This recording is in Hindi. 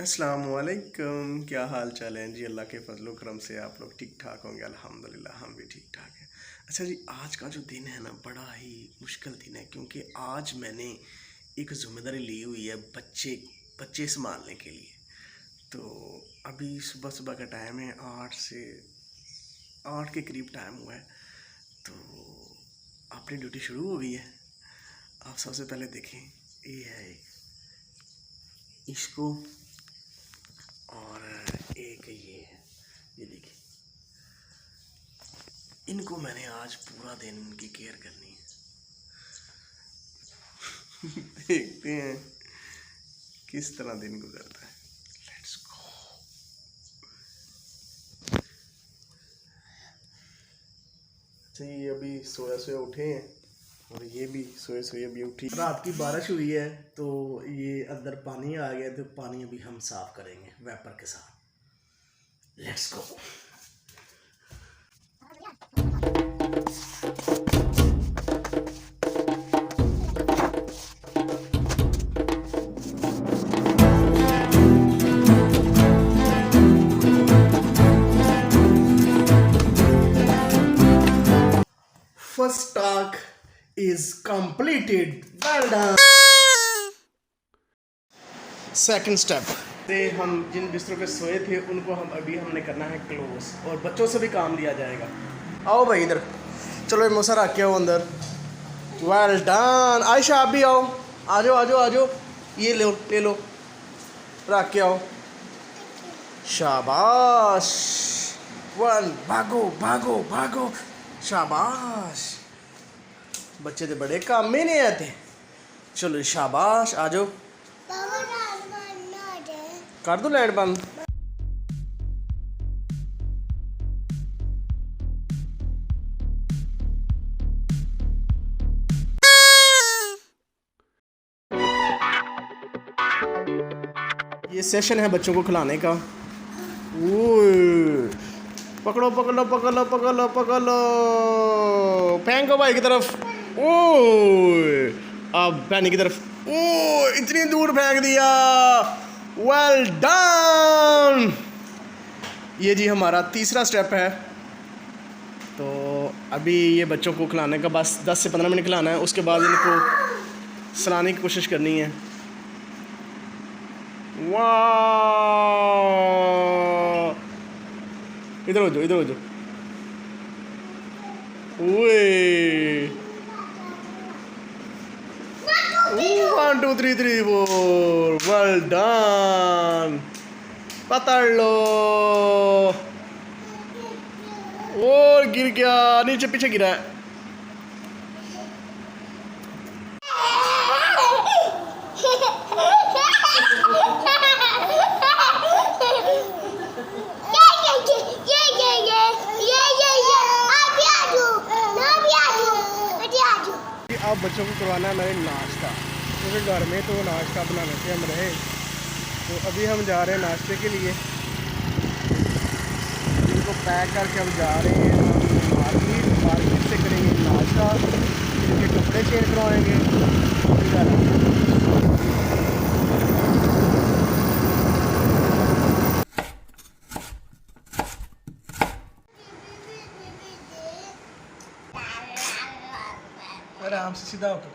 अस्सलामुअलैकुम, क्या हाल चाल है जी। अल्लाह के फजलो करम से आप लोग ठीक ठाक होंगे। अल्हम्दुलिल्लाह हम भी ठीक ठाक हैं। अच्छा जी, आज का जो दिन है ना बड़ा ही मुश्किल दिन है, क्योंकि आज मैंने एक ज़िम्मेदारी ली हुई है बच्चे संभालने के लिए। तो अभी सुबह सुबह का टाइम है, 8 के करीब टाइम हुआ है। तो अपनी ड्यूटी शुरू हो गई है। आप सबसे पहले देखें, ये है इसको, और एक ये है, ये देखिए। इनको मैंने आज पूरा दिन इनकी केयर करनी है। देखते हैं किस तरह दिन गुजरता है। Let's go. अच्छा, ये अभी सोया उठे हैं और ये भी सोए अभी उठी। रात की बारिश हुई है तो ये अंदर पानी आ गया, तो पानी अभी हम साफ करेंगे वेपर के साथ। Let's go. First task is completed. Well done. Second step से हम जिन बिस्तरों पे सोए थे उनको हमने करना है क्लोज, और बच्चों से भी काम लिया जाएगा। आओ भाई इधर, चलो मोसा रख के आओ अंदर। Well done. आयशा आप भी आओ, आ जाओ, ये ले लो, रख के आओ। शाबाश। वन, भागो, शाबाश। बच्चे तो बड़े काम में नहीं आते। चलो शाबाश, आ जाओ। कर दो लाइट बंद। ये सेशन है बच्चों को खिलाने का। पकड़ो, फेंको भाई की तरफ। अब पैनी की तरफ। इतनी दूर फेंक दिया। Well done. ये जी हमारा तीसरा स्टेप है। तो अभी ये बच्चों को खिलाने का बस 10 से 15 मिनट खिलाना है। उसके बाद इनको सुलाने की कोशिश करनी है। वाह, इधर हो जाओ। ओए 1 2 3 3 4। Well done. पकड़ लो। और गिर गया, नीचे पीछे गिरा है। अब बच्चों को करवाना है मैंने नाश्ता, क्योंकि घर में तो नाश्ता बनाने से हम रहे। तो अभी हम जा रहे हैं नाश्ते के लिए। इनको पैक करके हम जा रहे हैं मार्केट से करेंगे नाश्ता, इनके कपड़े चेंज करवाएंगे। आराम से सीधा होकर